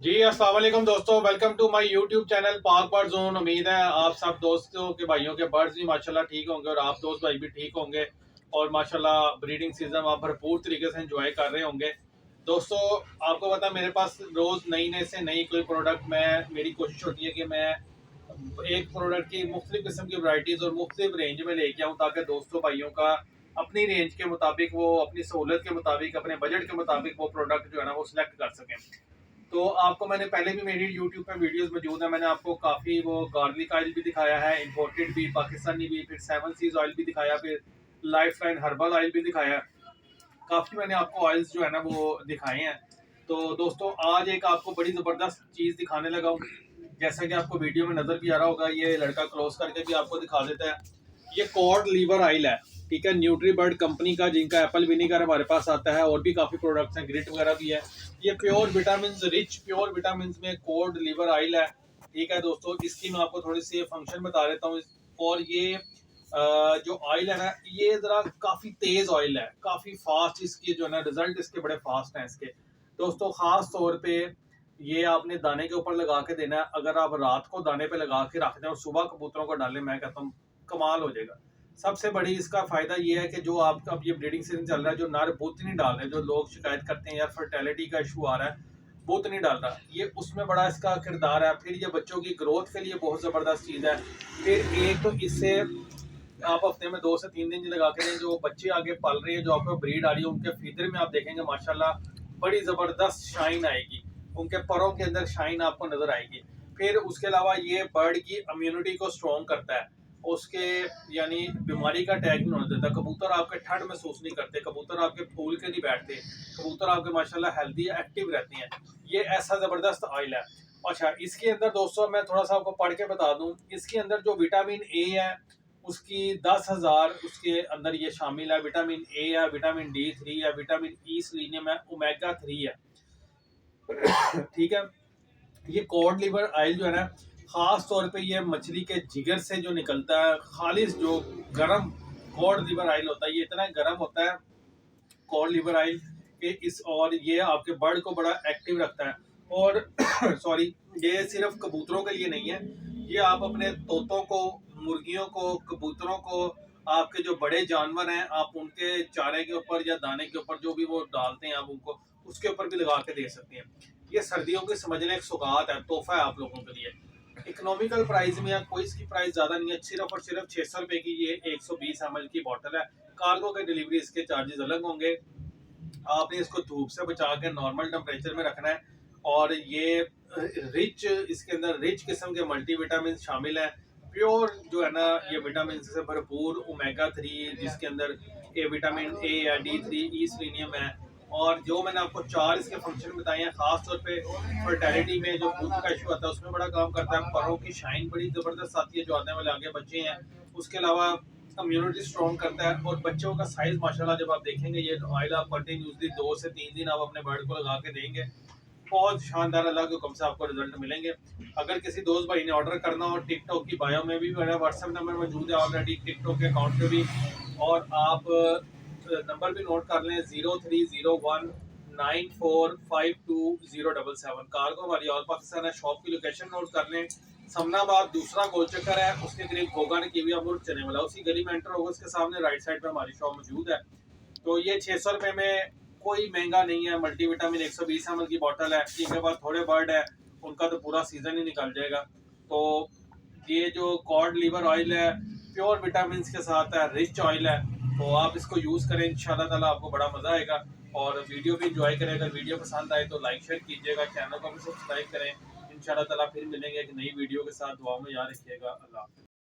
जी अस्सलाम वालेकुम दोस्तों, welcome to my YouTube channel Pak bird zone. उम्मीद है आप सब दोस्तों के भाइयों के बर्ड्स भी माशाल्लाह ठीक होंगे और आप दोस्त भाई भी ठीक होंगे और माशाल्लाह ब्रीडिंग सीजन आप भरपूर तरीके से एंजॉय कर रहे होंगे। दोस्तों आपको पता है मेरे पास रोज़ नई नई से नई कोई प्रोडक्ट मेरी कोशिश होती है कि मैं एक प्रोडक्ट की मुख्तलिफ किस्म की वैरायटीज़ और मुख्तलिफ रेंज में लेके आऊँ ताकि दोस्तों भाइयों का अपनी रेंज के मुताबिक वो अपनी सहूलत के मुताबिक अपने बजट के मुताबिक वो प्रोडक्ट जो है ना वो सिलेक्ट कर सकें। तो आपको मैंने पहले भी मेरी यूट्यूब पे वीडियोस मौजूद है, मैंने आपको काफ़ी वो गार्लिक ऑयल भी दिखाया है, इंपोर्टेड भी, पाकिस्तानी भी, फिर सेवन सीज ऑयल भी दिखाया, फिर लाइफ लाइन हर्बल ऑयल भी दिखाया। काफ़ी मैंने आपको ऑयल्स जो है ना वो दिखाए हैं। तो दोस्तों आज एक आपको बड़ी ज़बरदस्त चीज़ दिखाने लगा हूँ। जैसा कि आपको वीडियो में नज़र भी आ रहा होगा, ये लड़का क्लोज करके भी आपको दिखा देता है। ये कॉड लीवर ऑयल है, ठीक है, न्यूट्री बर्ड कंपनी का, जिनका एप्पल विनीगर हमारे पास आता है और भी काफ़ी प्रोडक्ट्स हैं, ग्रिट वगैरह भी है। ये प्योर विटामिन में कॉड लीवर ऑयल है, ठीक है दोस्तों। इसकी मैं आपको थोड़ी सी फंक्शन बता देता हूँ। और ये जो ऑयल है ना, ये ज़रा काफ़ी तेज़ ऑयल है, काफ़ी फास्ट इसकी जो है ना रिजल्ट इसके बड़े फास्ट हैं इसके। दोस्तों ख़ास तौर पे ये आपने दाने के ऊपर लगा के देना है। अगर आप रात को दाने पे लगा के रख दें और सुबह कबूतरों को डालें, मैं कहता हूँ कमाल हो जाएगा। सबसे बड़ी इसका फायदा ये है कि जो आपका अब ये ब्रीडिंग सीजन चल रहा है, जो नर बुत नहीं डाल रहे, जो लोग शिकायत करते हैं यार फर्टेलिटी का इशू आ रहा है, बुत नहीं डाल रहा, ये उसमें बड़ा इसका किरदार है। फिर ये बच्चों की ग्रोथ के लिए बहुत ज़बरदस्त चीज़ है। फिर एक तो इससे आप हफ्ते में 2 से 3 दिन लगा के दें, जो बच्चे आगे पल रहे हैं, जो आपको ब्रीड आ रही है, उनके फीदर में आप देखेंगे माशाल्लाह बड़ी ज़बरदस्त शाइन आएगी, उनके परों के अंदर शाइन आपको नज़र आएगी। फिर उसके अलावा ये बर्ड की इम्यूनिटी को स्ट्रॉन्ग करता है, उसके यानी बीमारी का अटैक नहीं होने देता। कबूतर आपके ठंड महसूस नहीं करते, कबूतर आपके फूल के नहीं बैठते, कबूतर आपके माशाल्लाह हेल्दी एक्टिव रहते हैं। ये ऐसा ज़बरदस्त ऑयल है। अच्छा, इसके अंदर दोस्तों मैं थोड़ा सा आपको पढ़ के बता दूं, इसके अंदर जो विटामिन ए है उसकी 10,000 उसके अंदर ये शामिल है। विटामिन ए है, विटामिन D3 है, विटामिन ई सेलेनियम है, ओमेगा 3 है, ठीक है। ये कॉड लिवर ऑयल जो है ना, खास तौर पे ये मछली के जिगर से जो निकलता है, खालिश जो गरम कॉड लिवर ऑयल होता है, ये इतना गर्म होता है कॉड लिवर ऑयल के इस, और ये आपके बर्ड को बड़ा एक्टिव रखता है। और सॉरी, ये सिर्फ कबूतरों के लिए नहीं है, ये आप अपने तोतों को, मुर्गियों को, कबूतरों को, आपके जो बड़े जानवर हैं, आप उनके चारे के ऊपर या दाने के ऊपर जो भी वो डालते हैं, आप उनको उसके ऊपर भी लगा के दे सकते हैं। ये सर्दियों की समझने एक सौगात है, तोहफा है आप लोगों के लिए। इकोनॉमिकल प्राइस में या कोई इसकी प्राइस ज़्यादा नहीं है, सिर्फ और सिर्फ 600 रुपये की ये 120 ml की बॉटल है। कार्गो के डिलीवरी इसके चार्जेस अलग होंगे। आपने इसको धूप से बचा के नॉर्मल टेम्परेचर में रखना है। और ये रिच, इसके अंदर रिच किस्म के मल्टीविटामिन शामिल हैं, प्योर जो है ना ये विटामिन से भरपूर, ओमेगा 3 जिसके अंदर ए विटामिन ए है, D3, ई सेलेनियम है। और जो मैंने आपको 4 इसके फंक्शन बताए हैं, खास तौर पे फर्टेलिटी में जो दूध का इशू आता है उसमें बड़ा काम करता है, परों की शाइन बड़ी ज़बरदस्त आती है जो आने वाले आगे बच्चे हैं। उसके अलावा इम्यूनिटी स्ट्रॉन्ग करता है। और बच्चों का साइज माशाल्लाह जब आप देखेंगे, ये ऑयल आप कंटिन्यूसली 2 से 3 दिन आप अपने बर्ड को लगा के देंगे, बहुत शानदार अल्लाह के हुक्म से आपको रिजल्ट मिलेंगे। अगर किसी दोस्त भाई ने ऑर्डर करना हो, टिकटॉक की बायो में भी मेरा व्हाट्सएप नंबर मौजूद है ऑलरेडी, टिकटॉक के अकाउंट पे भी। और आप नंबर भी नोट कर लें, 030194520777। कार्गो हमारी ऑल पाकिस्तान है। शॉप की लोकेशन नोट कर लें, समनाबाद दूसरा गोल चक्कर है, उसके करीब गोगा ने की हुई चने वाला, उसी गली में एंटर होगा, उसके सामने राइट साइड पे हमारी शॉप मौजूद है। तो ये 600 रुपये में कोई महंगा नहीं है। मल्टीविटामिन 120 ml की बोतल है, इनके पास थोड़े बर्ड है, उनका तो पूरा सीजन ही निकल जाएगा। तो ये जो कॉड लीवर ऑयल है, प्योर विटामिन के साथ है, रिच ऑयल है। तो आप इसको यूज़ करें, इंशाल्लाह ताला आपको बड़ा मज़ा आएगा। और वीडियो भी इंजॉय करें। अगर वीडियो पसंद आए तो लाइक शेयर कीजिएगा, चैनल को भी सब्सक्राइब करें। इंशाल्लाह ताला फिर मिलेंगे एक नई वीडियो के साथ। दुआ में याद रखिएगा। अल्लाह।